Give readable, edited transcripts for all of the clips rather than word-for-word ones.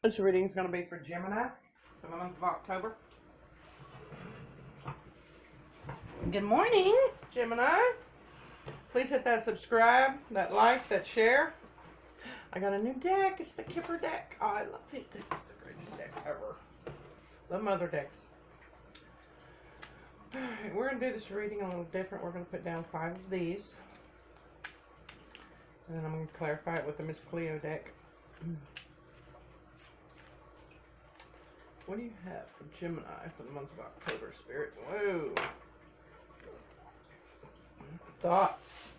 This reading is going to be for Gemini for the month of October. Good morning, Gemini. Please hit that subscribe, that like, that share. I got a new deck. It's the Kipper deck. Oh, I love it. This is the greatest deck ever. Love my other decks. Alright, we're going to do this reading a little different. We're going to put down 5 of these. And then I'm going to clarify it with the Miss Cleo deck. What do you have for Gemini for the month of October, Spirit? Whoa. Thoughts.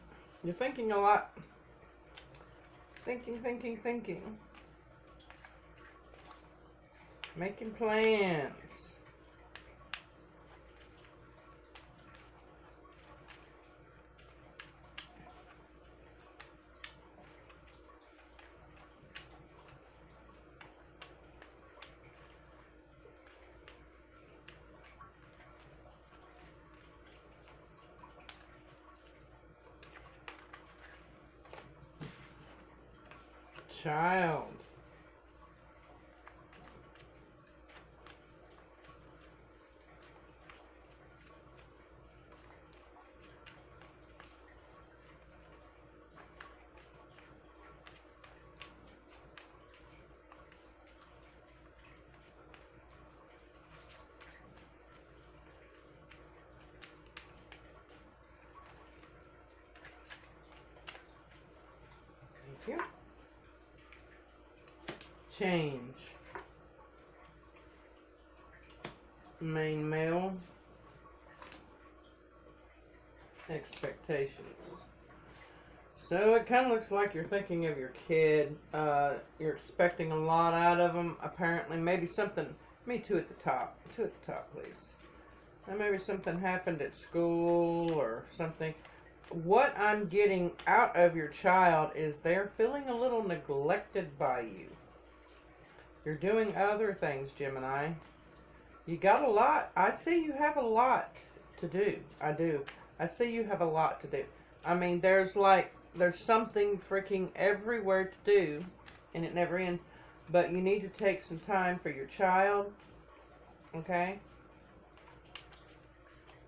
You're thinking a lot. Thinking. Making plans. Child. Thank you. Change. Main male. Expectations. So it kind of looks like you're thinking of your kid. You're expecting a lot out of them. Apparently, maybe something. Me too at the top. 2 at the top, please. And maybe something happened at school or something. What I'm getting out of your child is they're feeling a little neglected by you. You're doing other things, Gemini. You got a lot. I see you have a lot to do. I do. I see you have a lot to do. I mean, there's something freaking everywhere to do, and it never ends. But you need to take some time for your child, okay?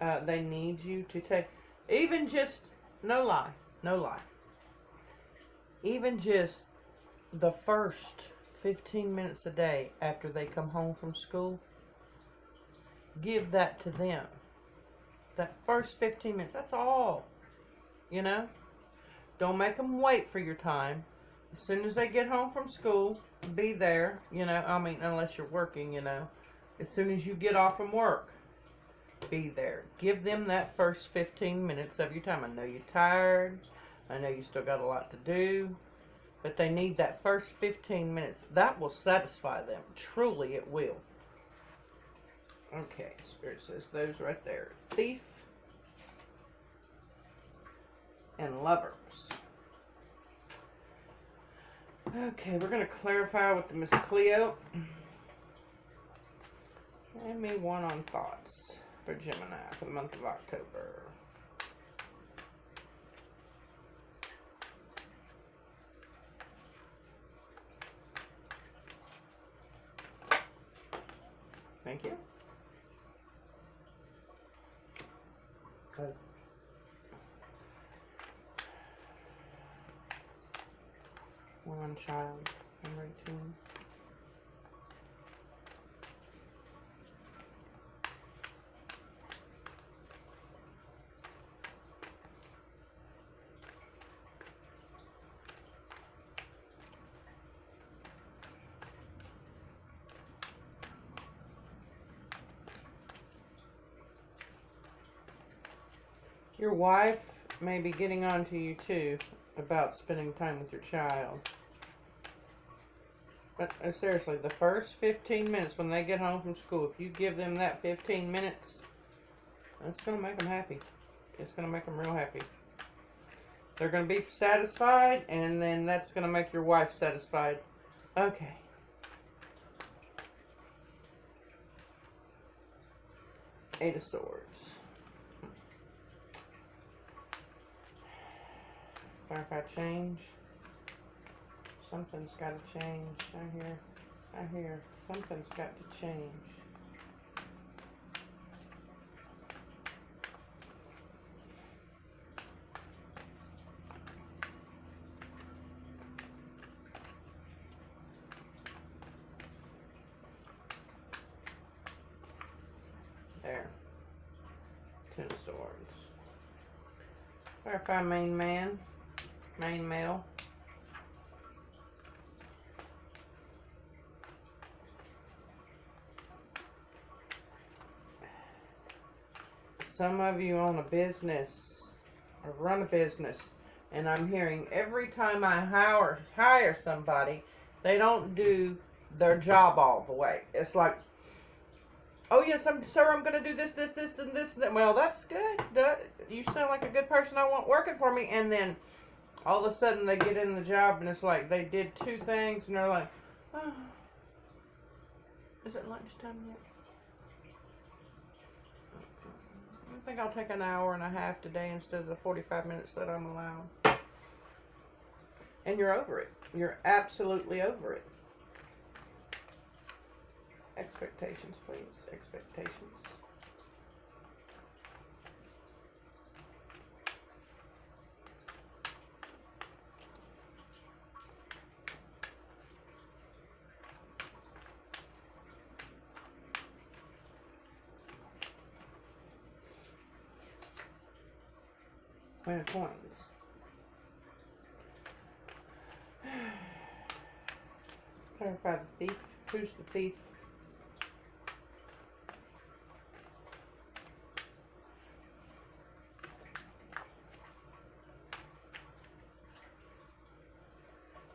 They need you to take, even just, no lie. Even just the first 15 minutes a day after they come home from school, give that to them. That first 15 minutes, that's all. You know? Don't make them wait for your time. As soon as they get home from school, be there. You know, I mean, unless you're working, you know. As soon as you get off from work, be there. Give them that first 15 minutes of your time. I know you're tired. I know you still got a lot to do. But they need that first 15 minutes. That will satisfy them. Truly, it will. Okay, Spirit says those right there. Thief and Lovers. Okay, we're going to clarify with the Miss Cleo. Give me one on thoughts for Gemini for the month of October. Thank you. Good. One child, number 18. Your wife may be getting on to you too about spending time with your child. But seriously, the first 15 minutes when they get home from school, if you give them that 15 minutes, that's going to make them happy. It's going to make them real happy. They're going to be satisfied, and then that's going to make your wife satisfied. Okay. Eight of Swords. Clarify change. Something's got to change down here. Down here. Something's got to change. There. 10 of Swords. Clarify main man. Main male. Some of you own a business or run a business, and I'm hearing every time I hire somebody, they don't do their job all the way. It's like, oh yes, sir, I'm going to do this, and this, and that. Well, that's good. You sound like a good person I want working for me. And then all of a sudden they get in the job, and it's like they did 2 things, and they're like, oh, is it lunchtime yet? I think I'll take an hour and a half today instead of the 45 minutes that I'm allowed. And you're over it. You're absolutely over it. Expectations, please. Expectations. Queen of Coins. Clarify the thief. Who's the thief?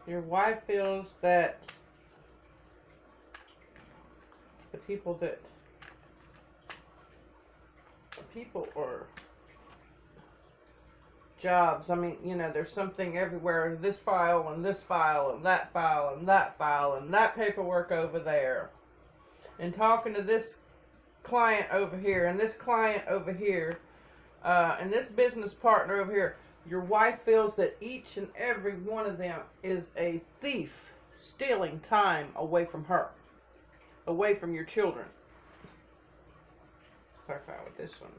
Your wife feels that the people or jobs, I mean, you know, there's something everywhere. This file and this file and that file and that file and that paperwork over there. And talking to this client over here and this client over here and this business partner over here. Your wife feels that each and every one of them is a thief stealing time away from her, away from your children. Clarify with this one.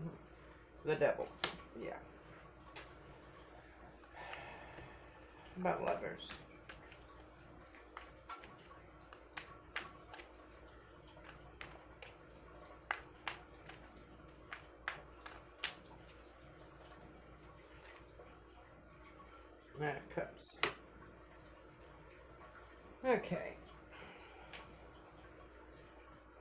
The devil. Yeah. About lovers. Nine of Cups. Okay.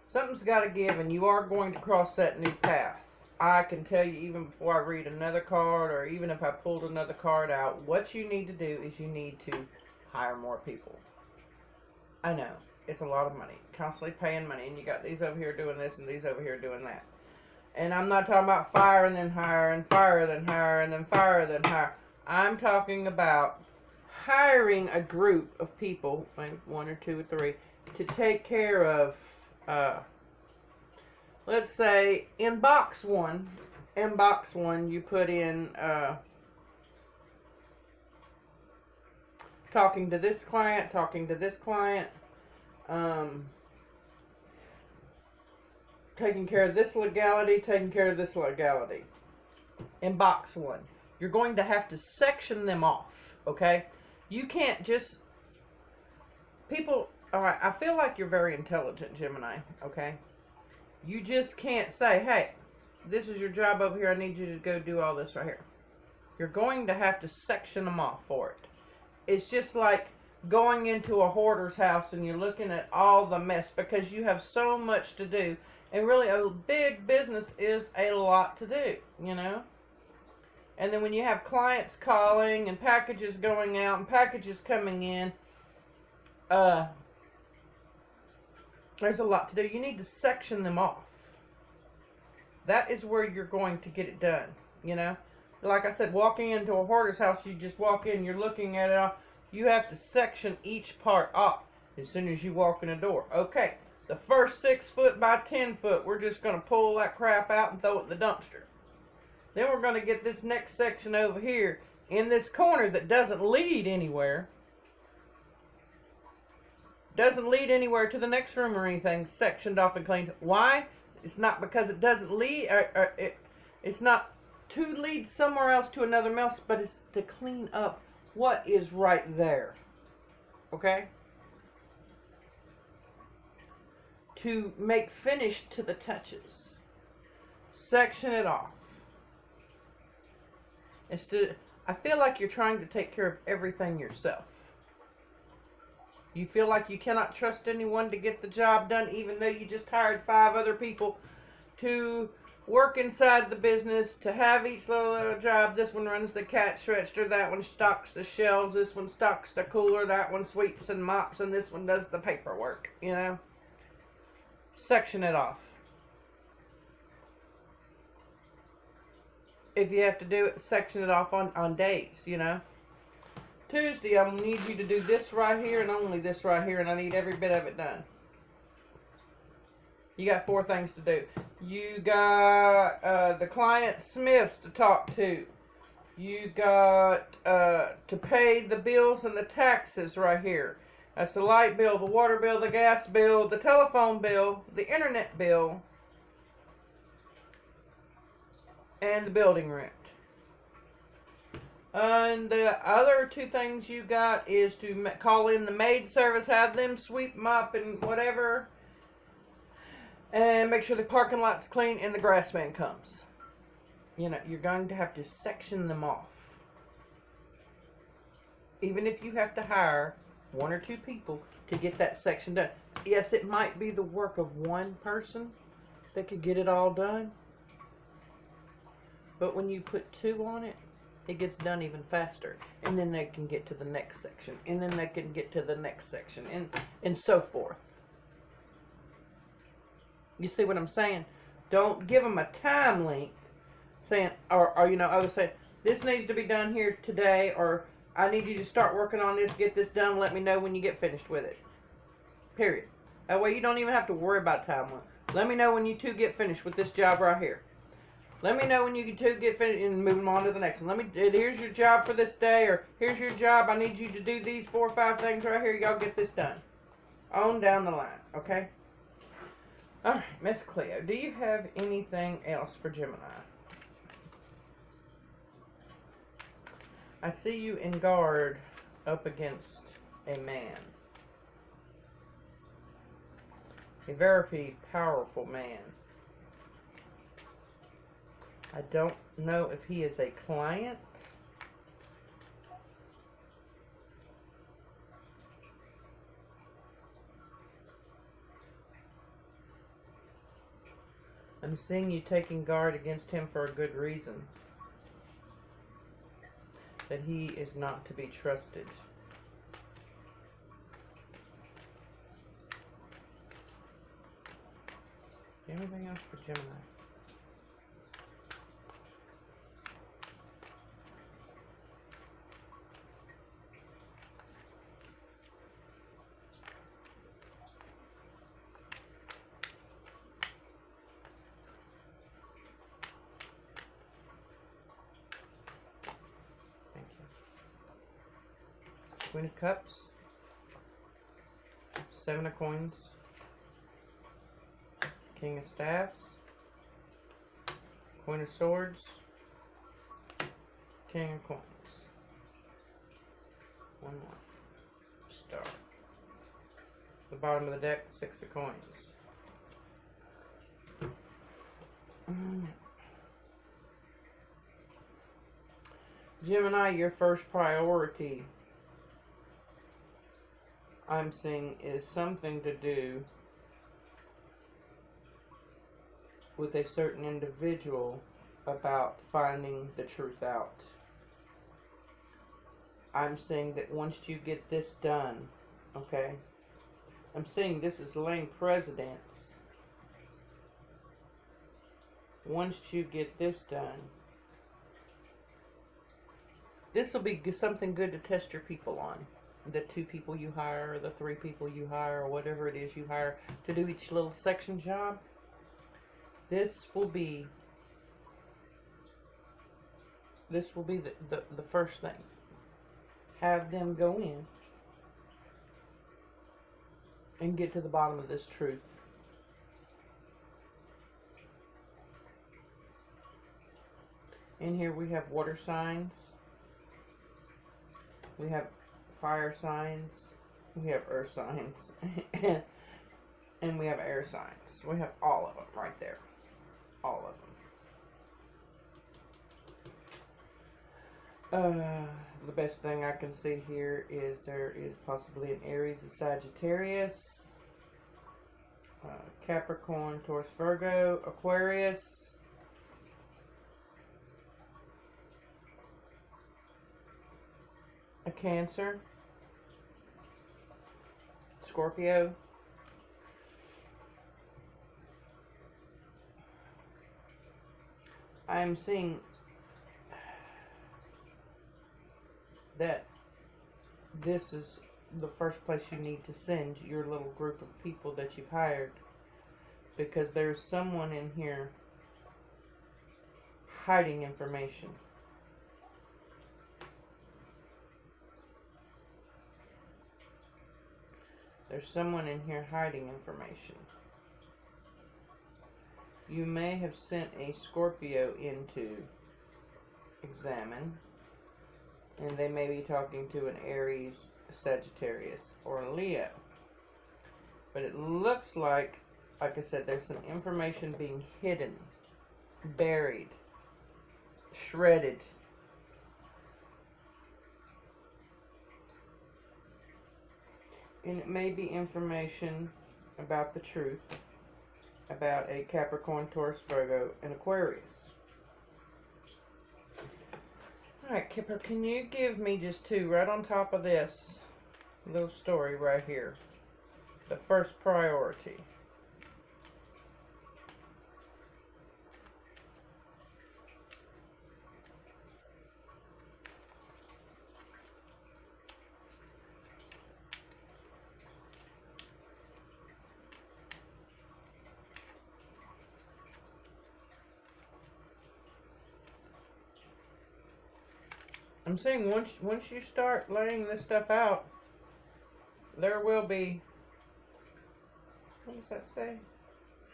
Something's got to give, and you are going to cross that new path. I can tell you even before I read another card, or even if I pulled another card out, what you need to do is you need to hire more people. I know. It's a lot of money. Constantly paying money, and you got these over here doing this, and these over here doing that. And I'm not talking about fire and then hire, and fire then hire, and then fire then hire. I'm talking about hiring a group of people, maybe 1 or 2 or 3, to take care of, let's say, in box one, you put in talking to this client, taking care of this legality, taking care of this legality. In box one. You're going to have to section them off, okay? You can't just... People... Alright, I feel like you're very intelligent, Gemini, okay? You just can't say, hey, this is your job over here. I need you to go do all this right here. You're going to have to section them off for it. It's just like going into a hoarder's house and you're looking at all the mess because you have so much to do. And really, a big business is a lot to do, you know? And then when you have clients calling and packages going out and packages coming in, there's a lot to do. You need to section them off. That is where you're going to get it done, you know? Like I said, walking into a hoarder's house, you just walk in, you're looking at it all. You have to section each part off as soon as you walk in the door. Okay, the first 6 foot by 10 foot, we're just going to pull that crap out and throw it in the dumpster. Then we're going to get this next section over here in this corner that doesn't lead anywhere. doesn't lead anywhere to the next room or anything, sectioned off and cleaned. Why? It's not because it doesn't lead, it's not to lead somewhere else to another mess, but it's to clean up what is right there. Okay? To make finish to the touches. Section it off. I feel like you're trying to take care of everything yourself. You feel like you cannot trust anyone to get the job done, even though you just hired 5 other people to work inside the business, to have each little job. This one runs the cash register, that one stocks the shelves, this one stocks the cooler, that one sweeps and mops, and this one does the paperwork, you know? Section it off. If you have to do it, section it off on days, you know? Tuesday, I'm going to need you to do this right here and only this right here, and I need every bit of it done. You got 4 things to do. You got the client Smiths to talk to. You got to pay the bills and the taxes right here. That's the light bill, the water bill, the gas bill, the telephone bill, the internet bill, and the building rent. And the other 2 things you got is to call in the maid service, have them sweep, mop, and whatever, and make sure the parking lot's clean and the grass man comes. You know, you're going to have to section them off. Even if you have to hire 1 or 2 people to get that section done. Yes, it might be the work of 1 person that could get it all done. But when you put 2 on it, it gets done even faster. And then they can get to the next section. And then they can get to the next section. And so forth. You see what I'm saying? Don't give them a time length. Saying, or you know, I would say, this needs to be done here today. Or, I need you to start working on this. Get this done. Let me know when you get finished with it. Period. That way you don't even have to worry about time length. Let me know when you 2 get finished with this job right here. Let me know when you 2 get finished and move on to the next one. Here's your job for this day, or here's your job. I need you to do these 4 or 5 things right here. Y'all get this done. On down the line, okay? All right, Miss Cleo, do you have anything else for Gemini? I see you in guard up against a man. A very powerful man. I don't know if he is a client. I'm seeing you taking guard against him for a good reason. That he is not to be trusted. Anything else for Gemini? Queen of Cups, 7 of Coins, King of Staffs, Queen of Swords, King of Coins. 1 more. Star. The bottom of the deck, 6 of Coins. Gemini, your first priority, I'm seeing, is something to do with a certain individual about finding the truth out. I'm seeing that once you get this done, okay, I'm seeing this is laying precedence. Once you get this done, this will be something good to test your people on. The 2 people you hire, or the 3 people you hire, or whatever it is you hire to do each little section job. This will be the first thing. Have them go in and get to the bottom of this truth. In here we have water signs, we have fire signs, we have earth signs, and we have air signs. We have all of them right there. All of them. The best thing I can see here is there is possibly an Aries, a Sagittarius, Capricorn, Taurus, Virgo, Aquarius, a Cancer, Scorpio, I am seeing that this is the first place you need to send your little group of people that you've hired, because there's someone in here hiding information. There's someone in here hiding information. You may have sent a Scorpio in to examine, and they may be talking to an Aries, Sagittarius, or a Leo. But it looks like I said, there's some information being hidden, buried, shredded. And it may be information about the truth, about a Capricorn, Taurus, Virgo, and Aquarius. Alright, Kipper, can you give me just two right on top of this little story right here? The first priority. I'm saying once you start laying this stuff out, there will be, what does that say?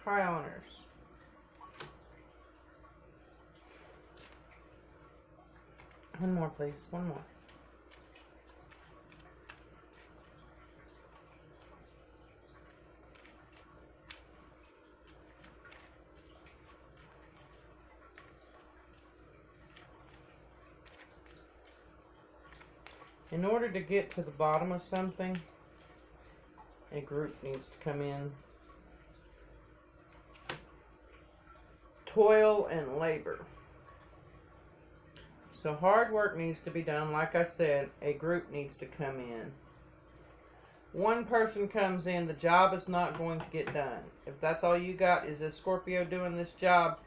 High honors. One more, please. One more. In order to get to the bottom of something, a group needs to come in. Toil and labor. So hard work needs to be done. Like I said, a group needs to come in. One person comes in, the job is not going to get done. If that's all you got is a Scorpio doing this job,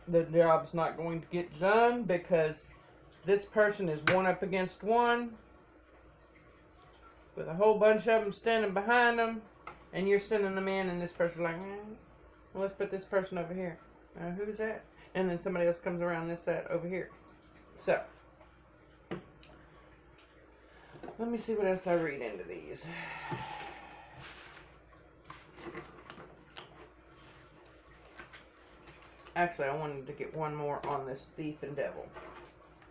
the job's not going to get done, because this person is one up against one with a whole bunch of them standing behind them, and you're sending them in, and this person's like, well, let's put this person over here. Who's that? And then somebody else comes around this side over here. So, let me see what else I read into these. Actually, I wanted to get one more on this thief and devil.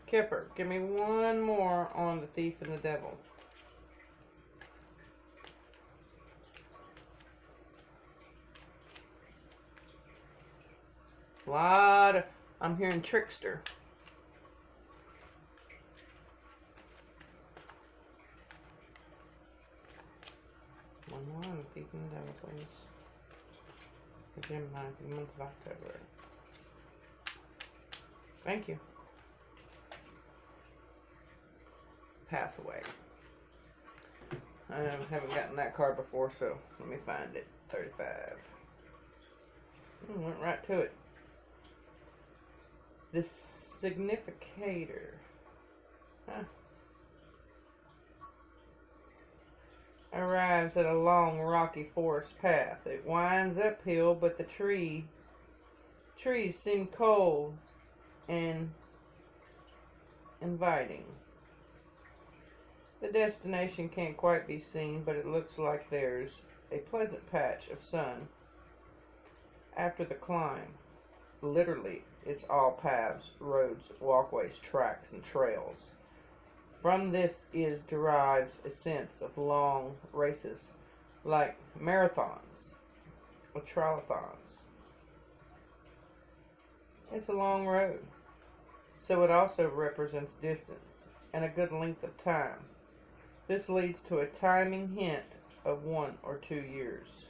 Kipper, give me one more on the thief and the devil. I'm hearing trickster. One more on the thief and the devil, please. For Gemini, for the month of October. Thank you. Pathway. I haven't gotten that card before, so let me find it. 35. Went right to it. The significator. Arrives at a long rocky forest path. It winds uphill, but the trees seem cold and inviting. The destination can't quite be seen, but it looks like there's a pleasant patch of sun after the climb. Literally, it's all paths, roads, walkways, tracks, and trails. From this is derives a sense of long races, like marathons or triathlons. It's a long road, so it also represents distance and a good length of time. This leads to a timing hint of 1 or 2 years.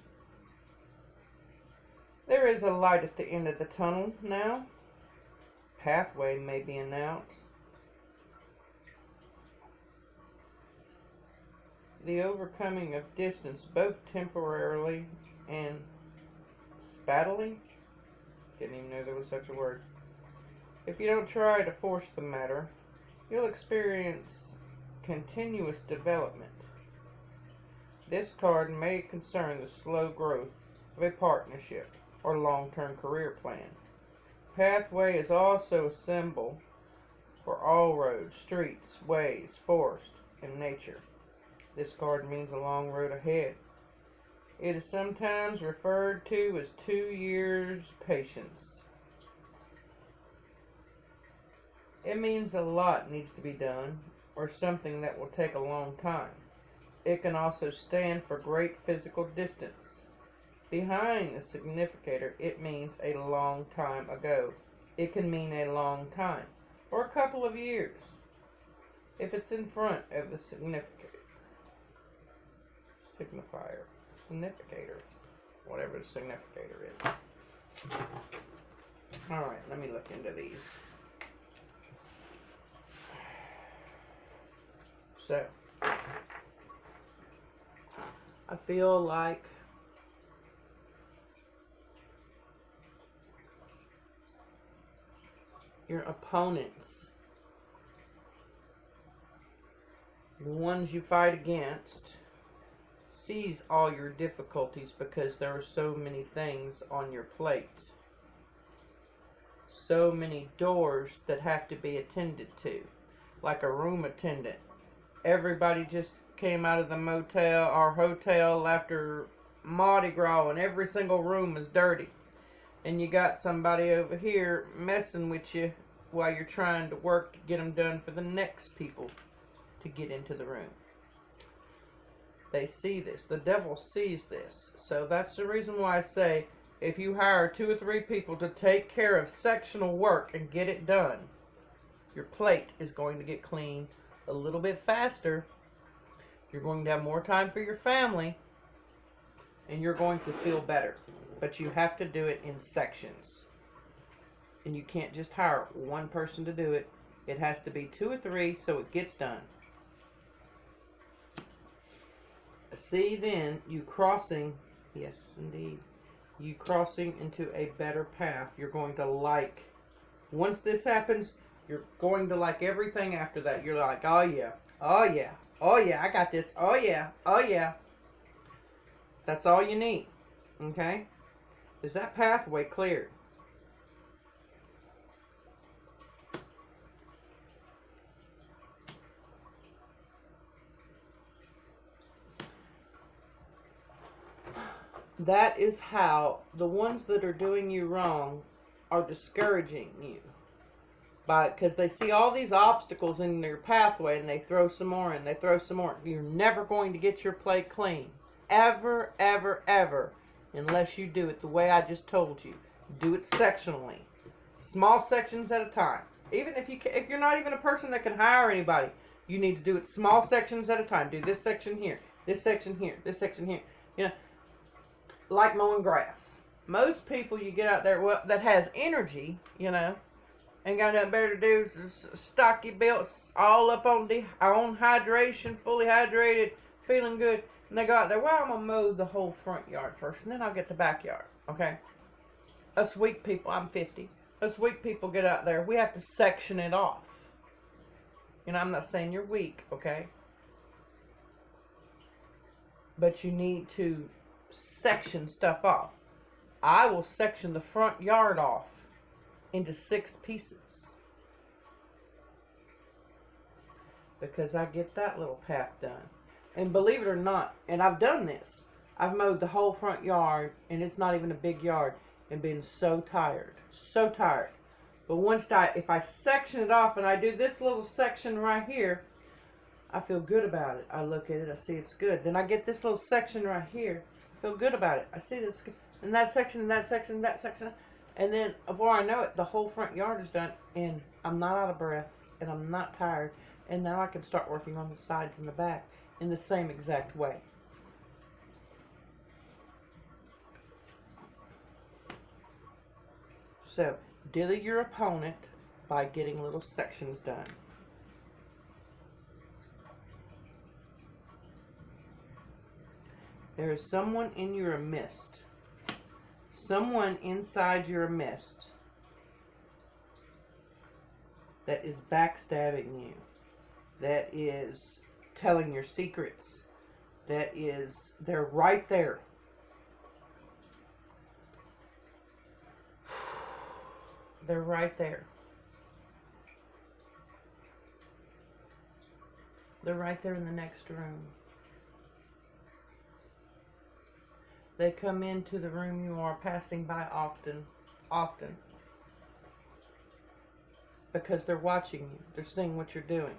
There is a light at the end of the tunnel now. Pathway may be announced. The overcoming of distance, both temporarily and spatally. Didn't even know there was such a word. If you don't try to force the matter, you'll experience continuous development. This card may concern the slow growth of a partnership or long-term career plan. Pathway is also a symbol for all roads, streets, ways, forest, and nature. This card means a long road ahead. It is sometimes referred to as 2 years patience. It means a lot needs to be done, or something that will take a long time. It can also stand for great physical distance. Behind the significator, it means a long time ago. It can mean a long time, or a couple of years, if it's in front of the significator, whatever the significator is. Alright, let me look into these. So, I feel like your opponents, the ones you fight against, sees all your difficulties because there are so many things on your plate. So many doors that have to be attended to. Like a room attendant. Everybody just came out of the motel or hotel after Mardi Gras and every single room is dirty. And you got somebody over here messing with you while you're trying to work to get them done for the next people to get into the room. They see this. The devil sees this. So that's the reason why I say if you hire 2 or 3 people to take care of sectional work and get it done, your plate is going to get clean a little bit faster. You're going to have more time for your family, and you're going to feel better. But you have to do it in sections. And you can't just hire one person to do it. It has to be 2 or 3 so it gets done. See then, you crossing, yes indeed, you crossing into a better path. You're going to like, once this happens, you're going to like everything after that. You're like, oh yeah, oh yeah, oh yeah, I got this, oh yeah, oh yeah. That's all you need, okay? Is that pathway cleared? That is how the ones that are doing you wrong are discouraging you. Because they see all these obstacles in your pathway and they throw some more in, they throw some more. You're never going to get your plate clean. Ever, ever, ever. Unless you do it the way I just told you. Do it sectionally. Small sections at a time. Even if you're not even a person that can hire anybody, you need to do it small sections at a time. Do this section here, this section here, this section here. You know, like mowing grass. Most people you get out there that has energy, you know, ain't got nothing better to do. Stocky built, all up on hydration, fully hydrated, feeling good. And they go out there, well, I'm going to mow the whole front yard first, and then I'll get the backyard, okay? Us weak people, I'm 50. Us weak people get out there, we have to section it off. You know, I'm not saying you're weak, okay? But you need to section stuff off. I will section the front yard off into 6 pieces. Because I get that little path done. And believe it or not, and I've done this, I've mowed the whole front yard, and it's not even a big yard, and been so tired. So tired. But if I section it off and I do this little section right here, I feel good about it. I look at it, I see it's good. Then I get this little section right here. I feel good about it. I see this, and that section, and that section, and that section. And then before I know it, the whole front yard is done, and I'm not out of breath, and I'm not tired. And now I can start working on the sides and the back in the same exact way. So, dilly your opponent by getting little sections done. There is someone in your midst. Someone inside your midst that is backstabbing you. That is telling your secrets. They're right there. They're right there. They're right there in the next room. They come into the room you are passing by often. Because they're watching you. They're seeing what you're doing.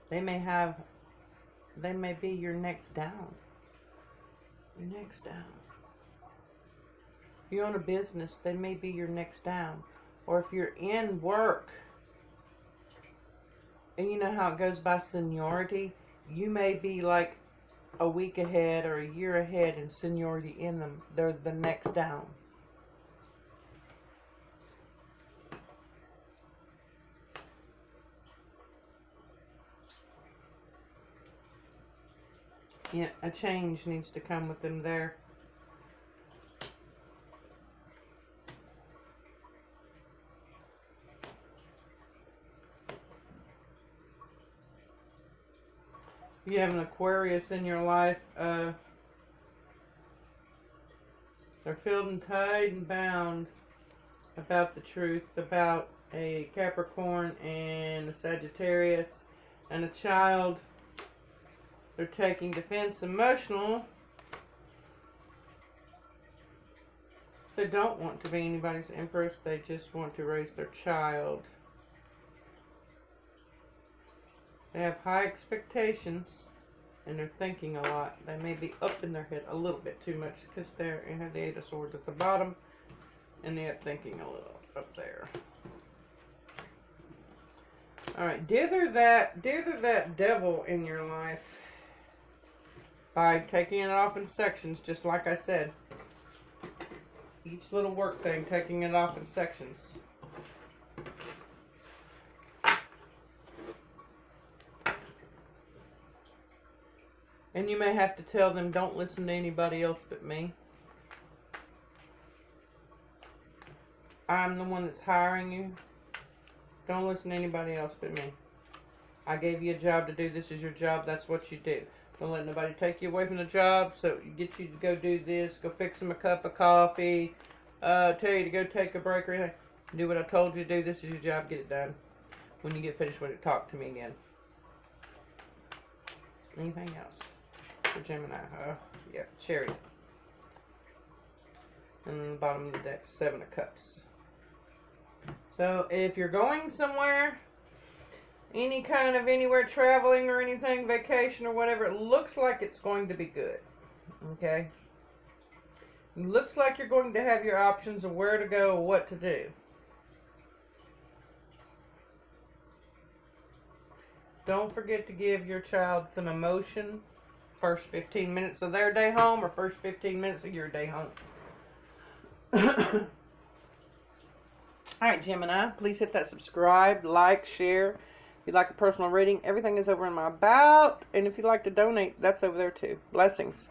They may be your next down. Your next down. If you own a business, they may be your next down. Or if you're in work, and you know how it goes by seniority, you may be like a week ahead or a year ahead in seniority in them. They're the next down. Yeah, a change needs to come with them there. If you have an Aquarius in your life, they're filled and tied and bound about the truth, about a Capricorn and a Sagittarius and a child. They're taking defense emotional. They don't want to be anybody's empress. They just want to raise their child. They have high expectations, and they're thinking a lot. They may be up in their head a little bit too much because they have the Eight of Swords at the bottom, and they're thinking a little up there. All right, dither that devil in your life by taking it off in sections, just like I said. Each little work thing, taking it off in sections. And you may have to tell them, don't listen to anybody else but me. I'm the one that's hiring you. Don't listen to anybody else but me. I gave you a job to do. This is your job. That's what you do. Don't let nobody take you away from the job. So get you to go do this. Go fix them a cup of coffee. Tell you to go take a break or anything. Do what I told you to do. This is your job. Get it done. When you get finished with it, talk to me again. Anything else? For Gemini. Yeah, Chariot. And then the bottom of the deck, Seven of Cups. So if you're going somewhere, any kind of anywhere traveling or anything, vacation or whatever, it looks like it's going to be good. Okay? It looks like you're going to have your options of where to go or what to do. Don't forget to give your child some emotion. First 15 minutes of their day home or first 15 minutes of your day home. Alright, Gemini, please hit that subscribe, like, share. If you'd like a personal reading, everything is over in my about. And if you'd like to donate, that's over there too. Blessings.